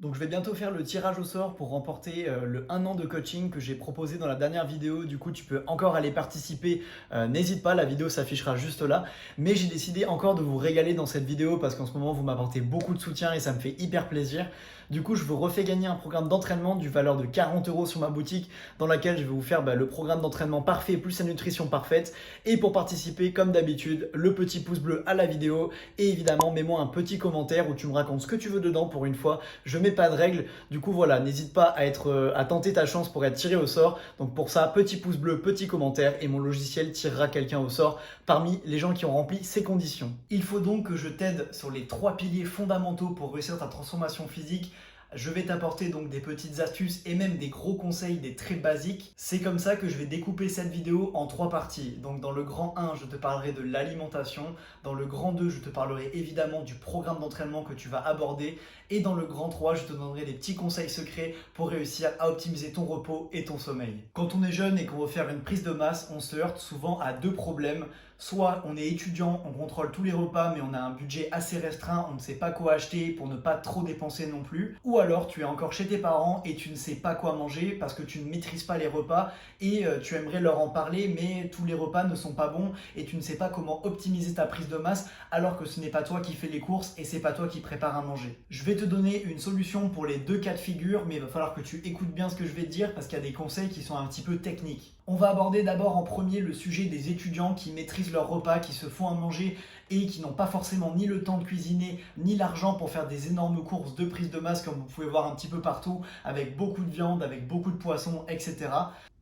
Donc je vais bientôt faire le tirage au sort pour remporter le 1 an de coaching que j'ai proposé dans la dernière vidéo. Du coup, tu peux encore aller participer. N'hésite pas, la vidéo s'affichera juste là. Mais j'ai décidé encore de vous régaler dans cette vidéo parce qu'en ce moment, vous m'apportez beaucoup de soutien et ça me fait hyper plaisir. Du coup, je vous refais gagner un programme d'entraînement du valeur de 40 € sur ma boutique dans laquelle je vais vous faire le programme d'entraînement parfait plus la nutrition parfaite. Et pour participer, comme d'habitude, le petit pouce bleu à la vidéo et évidemment, mets-moi un petit commentaire où tu me racontes ce que tu veux dedans pour une fois. Je mets pas de règles. Du coup, voilà, n'hésite pas à tenter ta chance pour être tiré au sort. Donc pour ça, petit pouce bleu, petit commentaire et mon logiciel tirera quelqu'un au sort parmi les gens qui ont rempli ces conditions. Il faut donc que je t'aide sur les 3 piliers fondamentaux pour réussir ta transformation physique. Je vais t'apporter donc des petites astuces et même des gros conseils, des très basiques. C'est comme ça que je vais découper cette vidéo en 3 parties. Donc dans le grand 1, je te parlerai de l'alimentation. Dans le grand 2, je te parlerai évidemment du programme d'entraînement que tu vas aborder. Et dans le grand 3, je te donnerai des petits conseils secrets pour réussir à optimiser ton repos et ton sommeil. Quand on est jeune et qu'on veut faire une prise de masse, on se heurte souvent à 2 problèmes. Soit on est étudiant, on contrôle tous les repas, mais on a un budget assez restreint, on ne sait pas quoi acheter pour ne pas trop dépenser non plus. Ou alors tu es encore chez tes parents et tu ne sais pas quoi manger parce que tu ne maîtrises pas les repas et tu aimerais leur en parler, mais tous les repas ne sont pas bons et tu ne sais pas comment optimiser ta prise de masse alors que ce n'est pas toi qui fais les courses et c'est pas toi qui prépare à manger. Je vais te donner une solution pour les 2 cas de figure, mais il va falloir que tu écoutes bien ce que je vais te dire parce qu'il y a des conseils qui sont un petit peu techniques. On va aborder d'abord en premier le sujet des étudiants qui maîtrisent leurs repas, qui se font à manger et qui n'ont pas forcément ni le temps de cuisiner, ni l'argent pour faire des énormes courses de prise de masse comme vous pouvez voir un petit peu partout, avec beaucoup de viande, avec beaucoup de poissons, etc.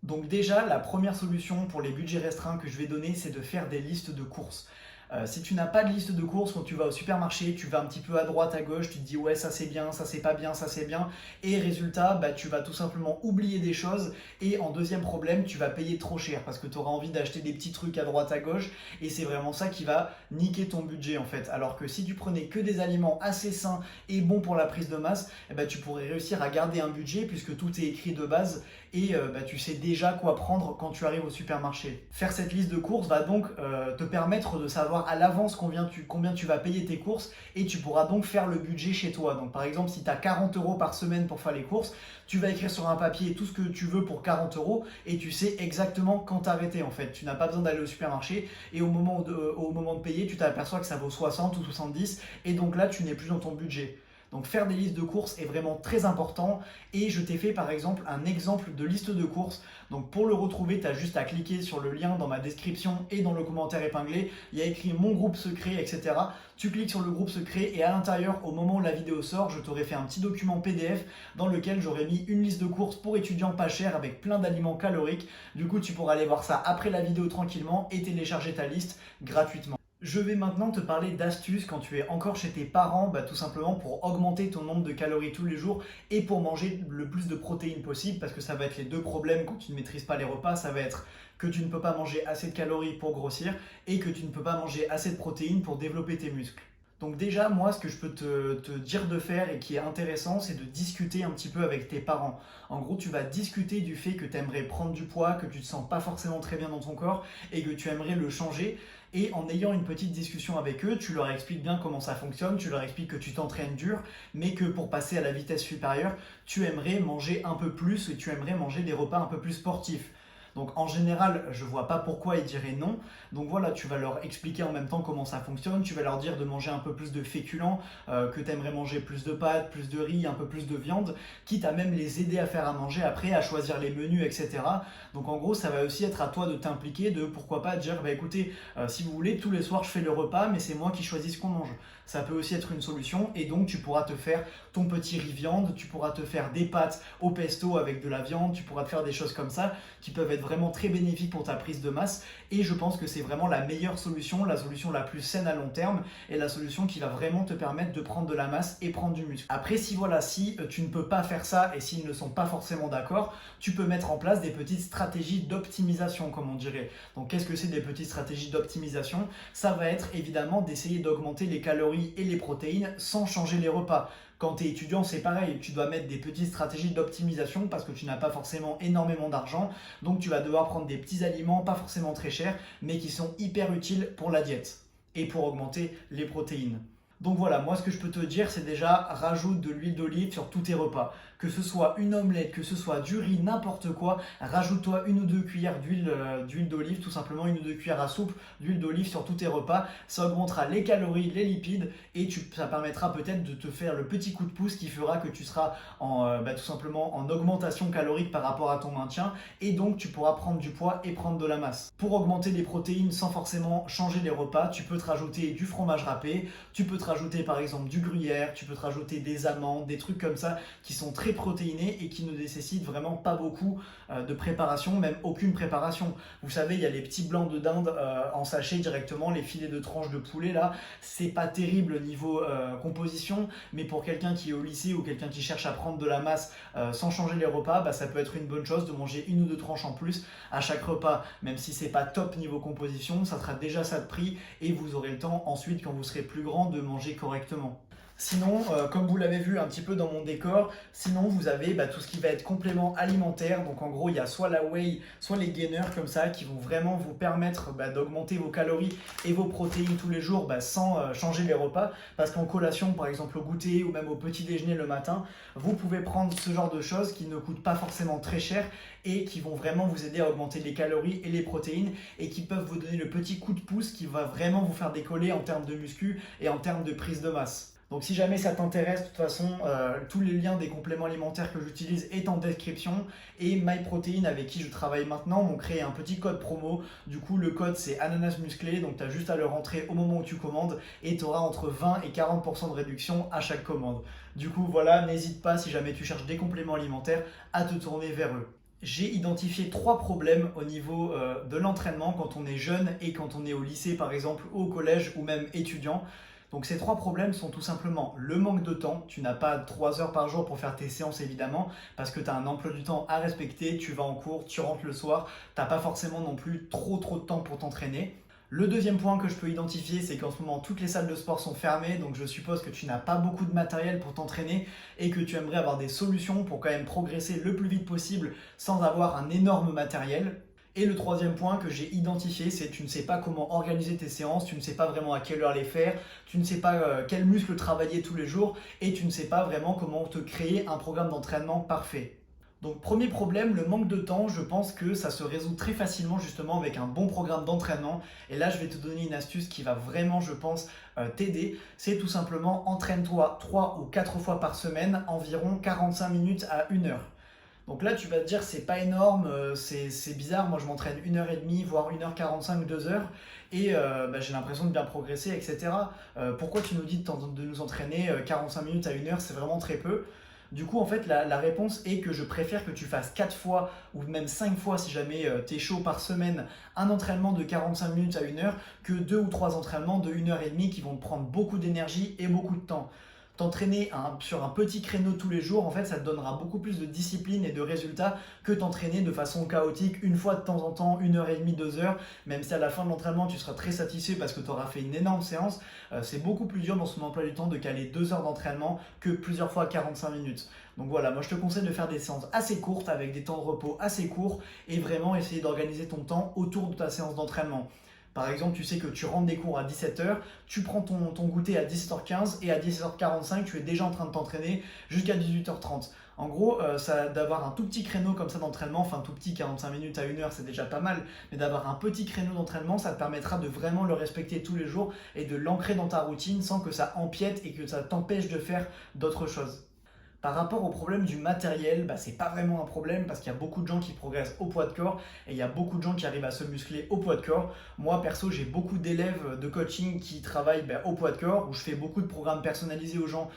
Donc déjà, la première solution pour les budgets restreints que je vais donner, c'est de faire des listes de courses. Si tu n'as pas de liste de courses, quand tu vas au supermarché, tu vas un petit peu à droite, à gauche, tu te dis ouais ça c'est bien, ça c'est pas bien, ça c'est bien, et résultat, tu vas tout simplement oublier des choses, et en deuxième problème, tu vas payer trop cher, parce que tu auras envie d'acheter des petits trucs à droite, à gauche, et c'est vraiment ça qui va niquer ton budget en fait. Alors que si tu prenais que des aliments assez sains et bons pour la prise de masse, tu pourrais réussir à garder un budget, puisque tout est écrit de base, et tu sais déjà quoi prendre quand tu arrives au supermarché. Faire cette liste de courses va donc te permettre de savoir à l'avance combien tu vas payer tes courses et tu pourras donc faire le budget chez toi. Donc par exemple, si tu as 40 € par semaine pour faire les courses, tu vas écrire sur un papier tout ce que tu veux pour 40 € et tu sais exactement quand t'arrêter en fait. Tu n'as pas besoin d'aller au supermarché et au moment de payer, tu t'aperçois que ça vaut 60 ou 70 et donc là, tu n'es plus dans ton budget. Donc faire des listes de courses est vraiment très important et je t'ai fait par exemple un exemple de liste de courses. Donc pour le retrouver, tu as juste à cliquer sur le lien dans ma description et dans le commentaire épinglé. Il y a écrit mon groupe secret, etc. Tu cliques sur le groupe secret et à l'intérieur, au moment où la vidéo sort, je t'aurai fait un petit document PDF dans lequel j'aurais mis une liste de courses pour étudiants pas chers avec plein d'aliments caloriques. Du coup, tu pourras aller voir ça après la vidéo tranquillement et télécharger ta liste gratuitement. Je vais maintenant te parler d'astuces quand tu es encore chez tes parents, tout simplement pour augmenter ton nombre de calories tous les jours et pour manger le plus de protéines possible, parce que ça va être les 2 problèmes quand tu ne maîtrises pas les repas, ça va être que tu ne peux pas manger assez de calories pour grossir et que tu ne peux pas manger assez de protéines pour développer tes muscles. Donc déjà, moi, ce que je peux te dire de faire et qui est intéressant, c'est de discuter un petit peu avec tes parents. En gros, tu vas discuter du fait que tu aimerais prendre du poids, que tu ne te sens pas forcément très bien dans ton corps et que tu aimerais le changer. Et en ayant une petite discussion avec eux, tu leur expliques bien comment ça fonctionne, tu leur expliques que tu t'entraînes dur, mais que pour passer à la vitesse supérieure, tu aimerais manger un peu plus et tu aimerais manger des repas un peu plus sportifs. Donc en général, je ne vois pas pourquoi ils diraient non. Donc voilà, tu vas leur expliquer en même temps comment ça fonctionne. Tu vas leur dire de manger un peu plus de féculents, que tu aimerais manger plus de pâtes, plus de riz, un peu plus de viande, quitte à même les aider à faire à manger après, à choisir les menus, etc. Donc en gros, ça va aussi être à toi de t'impliquer, de pourquoi pas dire, écoutez, si vous voulez, tous les soirs je fais le repas, mais c'est moi qui choisis ce qu'on mange. Ça peut aussi être une solution et donc tu pourras te faire ton petit riz viande, tu pourras te faire des pâtes au pesto avec de la viande, tu pourras te faire des choses comme ça qui peuvent être vraiment très bénéfiques pour ta prise de masse et je pense que c'est vraiment la meilleure solution, la solution la plus saine à long terme et la solution qui va vraiment te permettre de prendre de la masse et prendre du muscle. Après si tu ne peux pas faire ça et s'ils ne sont pas forcément d'accord, tu peux mettre en place des petites stratégies d'optimisation comme on dirait. Donc qu'est-ce que c'est des petites stratégies d'optimisation? Ça va être évidemment d'essayer d'augmenter les calories et les protéines sans changer les repas. Quand tu es étudiant, c'est pareil, tu dois mettre des petites stratégies d'optimisation parce que tu n'as pas forcément énormément d'argent, donc tu vas devoir prendre des petits aliments pas forcément très chers, mais qui sont hyper utiles pour la diète et pour augmenter les protéines. Donc voilà, moi ce que je peux te dire, c'est déjà rajoute de l'huile d'olive sur tous tes repas. Que ce soit une omelette, que ce soit du riz, n'importe quoi, rajoute-toi une ou deux cuillères d'huile d'olive, tout simplement une ou deux cuillères à soupe d'huile d'olive sur tous tes repas. Ça augmentera les calories, les lipides et ça permettra peut-être de te faire le petit coup de pouce qui fera que tu seras tout simplement en augmentation calorique par rapport à ton maintien et donc tu pourras prendre du poids et prendre de la masse. Pour augmenter les protéines sans forcément changer les repas, tu peux te rajouter du fromage râpé, tu peux te rajouter par exemple du gruyère, tu peux te rajouter des amandes, des trucs comme ça qui sont très protéinés et qui ne nécessitent vraiment pas beaucoup de préparation, même aucune préparation. Vous savez, il y a les petits blancs de dinde en sachet directement, les filets de tranches de poulet là, c'est pas terrible niveau composition, mais pour quelqu'un qui est au lycée ou quelqu'un qui cherche à prendre de la masse sans changer les repas, ça peut être une bonne chose de manger une ou deux tranches en plus à chaque repas, même si c'est pas top niveau composition, ça sera déjà ça de prix et vous aurez le temps ensuite quand vous serez plus grand de manger correctement. Sinon, comme vous l'avez vu un petit peu dans mon décor, sinon vous avez tout ce qui va être complément alimentaire. Donc en gros, il y a soit la whey, soit les gainers comme ça qui vont vraiment vous permettre d'augmenter vos calories et vos protéines tous les jours sans changer les repas. Parce qu'en collation, par exemple au goûter ou même au petit déjeuner le matin, vous pouvez prendre ce genre de choses qui ne coûtent pas forcément très cher et qui vont vraiment vous aider à augmenter les calories et les protéines et qui peuvent vous donner le petit coup de pouce qui va vraiment vous faire décoller en termes de muscu et en termes de prise de masse. Donc si jamais ça t'intéresse, de toute façon, tous les liens des compléments alimentaires que j'utilise est en description et MyProtein avec qui je travaille maintenant m'ont créé un petit code promo. Du coup, le code c'est ananas musclé, donc tu as juste à le rentrer au moment où tu commandes et tu auras entre 20 et 40% de réduction à chaque commande. Du coup, voilà, n'hésite pas si jamais tu cherches des compléments alimentaires à te tourner vers eux. J'ai identifié 3 problèmes au niveau de l'entraînement quand on est jeune et quand on est au lycée par exemple, ou au collège ou même étudiant. Donc ces 3 problèmes sont tout simplement le manque de temps, tu n'as pas 3 heures par jour pour faire tes séances évidemment, parce que tu as un emploi du temps à respecter, tu vas en cours, tu rentres le soir, tu n'as pas forcément non plus trop de temps pour t'entraîner. Le deuxième point que je peux identifier, c'est qu'en ce moment toutes les salles de sport sont fermées, donc je suppose que tu n'as pas beaucoup de matériel pour t'entraîner et que tu aimerais avoir des solutions pour quand même progresser le plus vite possible sans avoir un énorme matériel. Et le troisième point que j'ai identifié, c'est que tu ne sais pas comment organiser tes séances, tu ne sais pas vraiment à quelle heure les faire, tu ne sais pas quels muscles travailler tous les jours et tu ne sais pas vraiment comment te créer un programme d'entraînement parfait. Donc premier problème, le manque de temps, je pense que ça se résout très facilement justement avec un bon programme d'entraînement. Et là, je vais te donner une astuce qui va vraiment, je pense, t'aider. C'est tout simplement entraîne-toi 3 ou 4 fois par semaine, environ 45 minutes à 1 heure. Donc là, tu vas te dire, c'est pas énorme, c'est bizarre. Moi, je m'entraîne 1h30, voire 1h45, 2 heures, et j'ai l'impression de bien progresser, etc. Pourquoi tu nous dis de nous entraîner 45 minutes à 1 heure? C'est vraiment très peu. Du coup, en fait, la réponse est que je préfère que tu fasses 4 fois ou même 5 fois, si jamais tu es chaud par semaine, un entraînement de 45 minutes à 1 heure que 2 ou 3 entraînements de 1h30 qui vont te prendre beaucoup d'énergie et beaucoup de temps. T'entraîner sur un petit créneau tous les jours, en fait, ça te donnera beaucoup plus de discipline et de résultats que t'entraîner de façon chaotique une fois de temps en temps, 1h30, 2 heures, même si à la fin de l'entraînement, tu seras très satisfait parce que tu auras fait une énorme séance. C'est beaucoup plus dur dans son emploi du temps de caler 2 heures d'entraînement que plusieurs fois 45 minutes. Donc voilà, moi je te conseille de faire des séances assez courtes avec des temps de repos assez courts et vraiment essayer d'organiser ton temps autour de ta séance d'entraînement. Par exemple, tu sais que tu rentres des cours à 17h, tu prends ton goûter à 17h15 et à 17h45, tu es déjà en train de t'entraîner jusqu'à 18h30. En gros, d'avoir un tout petit créneau comme ça d'entraînement, enfin tout petit, 45 minutes à 1 heure, c'est déjà pas mal, mais d'avoir un petit créneau d'entraînement, ça te permettra de vraiment le respecter tous les jours et de l'ancrer dans ta routine sans que ça empiète et que ça t'empêche de faire d'autres choses. Par rapport au problème du matériel, c'est pas vraiment un problème parce qu'il y a beaucoup de gens qui progressent au poids de corps et il y a beaucoup de gens qui arrivent à se muscler au poids de corps. Moi perso, j'ai beaucoup d'élèves de coaching qui travaillent au poids de corps où je fais beaucoup de programmes personnalisés aux gens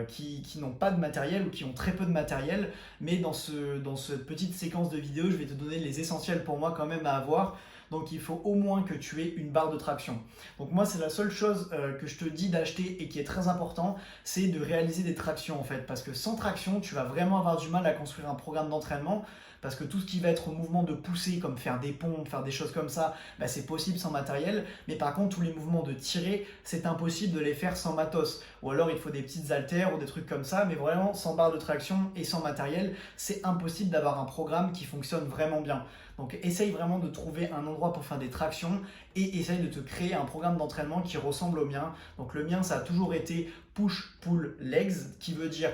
qui n'ont pas de matériel ou qui ont très peu de matériel. Mais dans cette petite séquence de vidéo, je vais te donner les essentiels pour moi quand même à avoir. Donc il faut au moins que tu aies une barre de traction. Donc moi c'est la seule chose que je te dis d'acheter et qui est très important, c'est de réaliser des tractions en fait. Parce que sans traction, tu vas vraiment avoir du mal à construire un programme d'entraînement. Parce que tout ce qui va être au mouvement de poussée, comme faire des pompes, faire des choses comme ça, c'est possible sans matériel. Mais par contre, tous les mouvements de tirer, c'est impossible de les faire sans matos. Ou alors il faut des petites haltères ou des trucs comme ça. Mais vraiment, sans barre de traction et sans matériel, c'est impossible d'avoir un programme qui fonctionne vraiment bien. Donc essaye vraiment de trouver un endroit pour faire des tractions et essaye de te créer un programme d'entraînement qui ressemble au mien. Donc le mien, ça a toujours été push, pull, legs, qui veut dire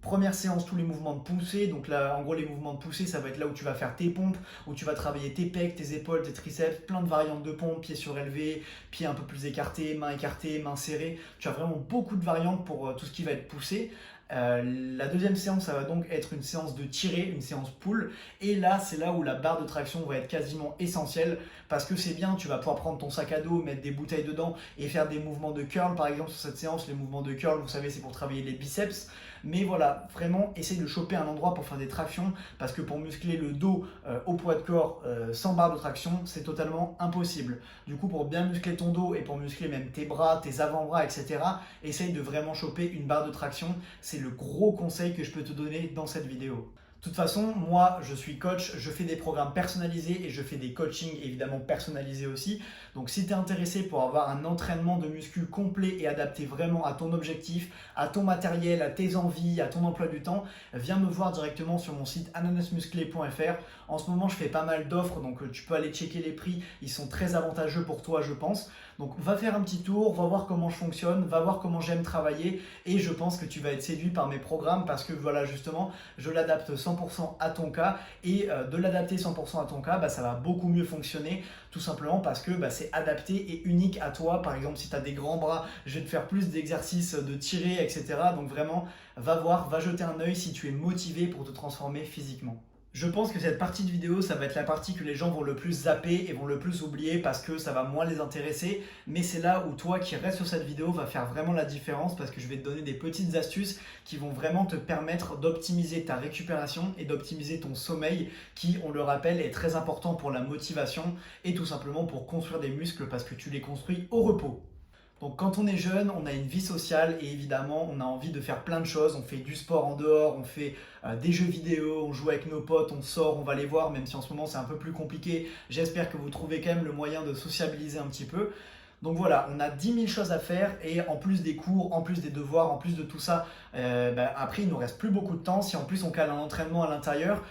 première séance, tous les mouvements de poussée. Donc là, en gros, les mouvements de poussée, ça va être là où tu vas faire tes pompes, où tu vas travailler tes pecs, tes épaules, tes triceps, plein de variantes de pompes, pieds surélevés, pieds un peu plus écartés, mains serrées. Tu as vraiment beaucoup de variantes pour tout ce qui va être poussé. La deuxième séance, ça va donc être une séance de tirée, une séance pull. Et là, c'est là où la barre de traction va être quasiment essentielle parce que c'est bien, tu vas pouvoir prendre ton sac à dos, mettre des bouteilles dedans et faire des mouvements de curl. Par exemple, sur cette séance, les mouvements de curl, vous savez, c'est pour travailler les biceps. Mais voilà, vraiment, essaye de choper un endroit pour faire des tractions parce que pour muscler le dos au poids de corps sans barre de traction, c'est totalement impossible. Du coup, pour bien muscler ton dos et pour muscler même tes bras, tes avant-bras, etc., essaye de vraiment choper une barre de traction. C'est le gros conseil que je peux te donner dans cette vidéo. De toute façon, moi, je suis coach, je fais des programmes personnalisés et je fais des coachings évidemment personnalisés aussi. Donc, si tu es intéressé pour avoir un entraînement de muscu complet et adapté vraiment à ton objectif, à ton matériel, à tes envies, à ton emploi du temps, viens me voir directement sur mon site ananasmusclé.fr. En ce moment, je fais pas mal d'offres, donc tu peux aller checker les prix. Ils sont très avantageux pour toi, je pense. Donc, va faire un petit tour, va voir comment je fonctionne, va voir comment j'aime travailler et je pense que tu vas être séduit par mes programmes parce que voilà, justement, je l'adapte 100% à ton cas et de l'adapter 100% à ton cas, ça va beaucoup mieux fonctionner tout simplement parce que c'est adapté et unique à toi. Par exemple, si tu as des grands bras, je vais te faire plus d'exercices de tirer, etc. Donc vraiment, va voir, va jeter un œil si tu es motivé pour te transformer physiquement. Je pense que cette partie de vidéo, ça va être la partie que les gens vont le plus zapper et vont le plus oublier parce que ça va moins les intéresser. Mais c'est là où toi qui restes sur cette vidéo va faire vraiment la différence parce que je vais te donner des petites astuces qui vont vraiment te permettre d'optimiser ta récupération et d'optimiser ton sommeil qui, on le rappelle, est très important pour la motivation et tout simplement pour construire des muscles parce que tu les construis au repos. Donc quand on est jeune, on a une vie sociale et évidemment on a envie de faire plein de choses. On fait du sport en dehors, on fait des jeux vidéo, on joue avec nos potes, on sort, on va les voir, même si en ce moment c'est un peu plus compliqué. J'espère que vous trouvez quand même le moyen de sociabiliser un petit peu. Donc voilà, on a 10 000 choses à faire et en plus des cours, en plus des devoirs, en plus de tout ça, après il ne nous reste plus beaucoup de temps. Si en plus on cale un entraînement à l'intérieur,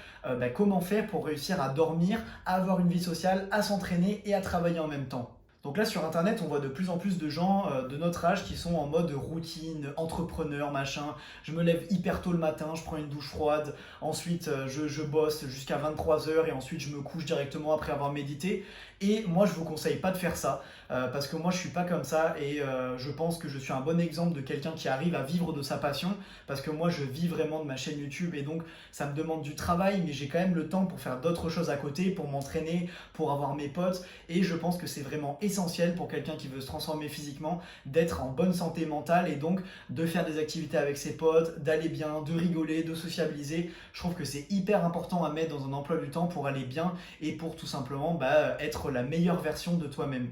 comment faire pour réussir à dormir, à avoir une vie sociale, à s'entraîner et à travailler en même temps? Donc là sur internet on voit de plus en plus de gens de notre âge qui sont en mode routine, entrepreneur, machin. Je me lève hyper tôt le matin, je prends une douche froide, ensuite je bosse jusqu'à 23h et ensuite je me couche directement après avoir médité. Et moi je vous conseille pas de faire ça parce que moi je suis pas comme ça et je pense que je suis un bon exemple de quelqu'un qui arrive à vivre de sa passion parce que moi je vis vraiment de ma chaîne YouTube et donc ça me demande du travail mais j'ai quand même le temps pour faire d'autres choses à côté, pour m'entraîner, pour avoir mes potes et je pense que c'est vraiment essentiel pour quelqu'un qui veut se transformer physiquement d'être en bonne santé mentale et donc de faire des activités avec ses potes, d'aller bien, de rigoler, de sociabiliser. Je trouve que c'est hyper important à mettre dans un emploi du temps pour aller bien et pour tout simplement être la meilleure version de toi-même.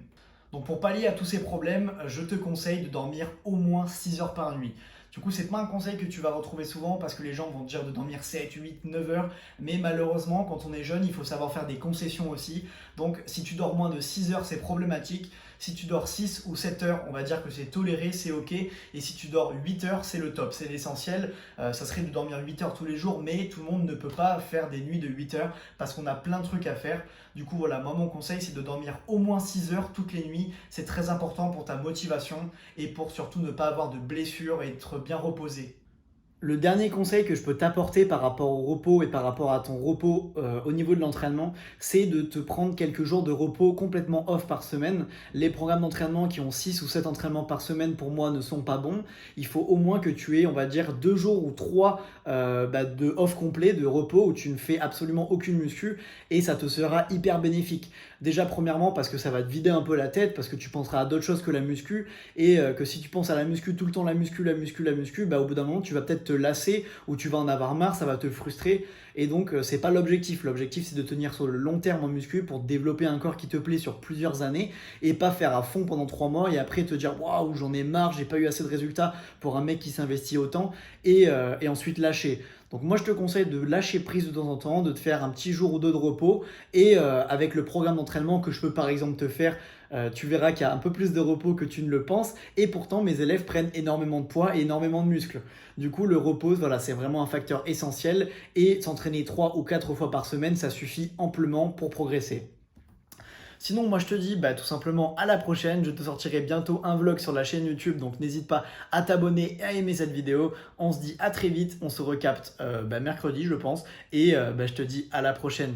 Donc pour pallier à tous ces problèmes, je te conseille de dormir au moins 6 heures par nuit. Du coup, c'est pas un conseil que tu vas retrouver souvent parce que les gens vont te dire de dormir 7, 8, 9 heures. Mais malheureusement, quand on est jeune, il faut savoir faire des concessions aussi. Donc, si tu dors moins de 6 heures, c'est problématique. Si tu dors 6 ou 7 heures, on va dire que c'est toléré, c'est ok. Et si tu dors 8 heures, c'est le top, c'est l'essentiel. Ça serait de dormir 8 heures tous les jours, mais tout le monde ne peut pas faire des nuits de 8 heures parce qu'on a plein de trucs à faire. Du coup, voilà, moi, mon conseil, c'est de dormir au moins 6 heures toutes les nuits. C'est très important pour ta motivation et pour surtout ne pas avoir de blessures et être bien reposé. Le dernier conseil que je peux t'apporter par rapport au repos et par rapport à ton repos au niveau de l'entraînement, c'est de te prendre quelques jours de repos complètement off par semaine. Les programmes d'entraînement qui ont 6 ou 7 entraînements par semaine pour moi ne sont pas bons. Il faut au moins que tu aies, on va dire, 2 jours ou 3 de off complet, de repos où tu ne fais absolument aucune muscu et ça te sera hyper bénéfique. Déjà premièrement parce que ça va te vider un peu la tête parce que tu penseras à d'autres choses que la muscu et que si tu penses à la muscu tout le temps, la muscu, au bout d'un moment tu vas peut-être te lasser ou tu vas en avoir marre, ça va te frustrer et donc c'est pas l'objectif. L'objectif c'est de tenir sur le long terme en muscu pour développer un corps qui te plaît sur plusieurs années et pas faire à fond pendant 3 mois et après te dire waouh j'en ai marre, j'ai pas eu assez de résultats pour un mec qui s'investit autant et ensuite lâcher. Donc moi je te conseille de lâcher prise de temps en temps, de te faire un petit jour ou deux de repos et avec le programme d'entraînement que je peux par exemple te faire tu verras qu'il y a un peu plus de repos que tu ne le penses. Et pourtant, mes élèves prennent énormément de poids et énormément de muscles. Du coup, le repos, voilà, c'est vraiment un facteur essentiel. Et s'entraîner 3 ou 4 fois par semaine, ça suffit amplement pour progresser. Sinon, moi je te dis tout simplement à la prochaine. Je te sortirai bientôt un vlog sur la chaîne YouTube, donc n'hésite pas à t'abonner et à aimer cette vidéo. On se dit à très vite, on se recapte mercredi je pense, et je te dis à la prochaine.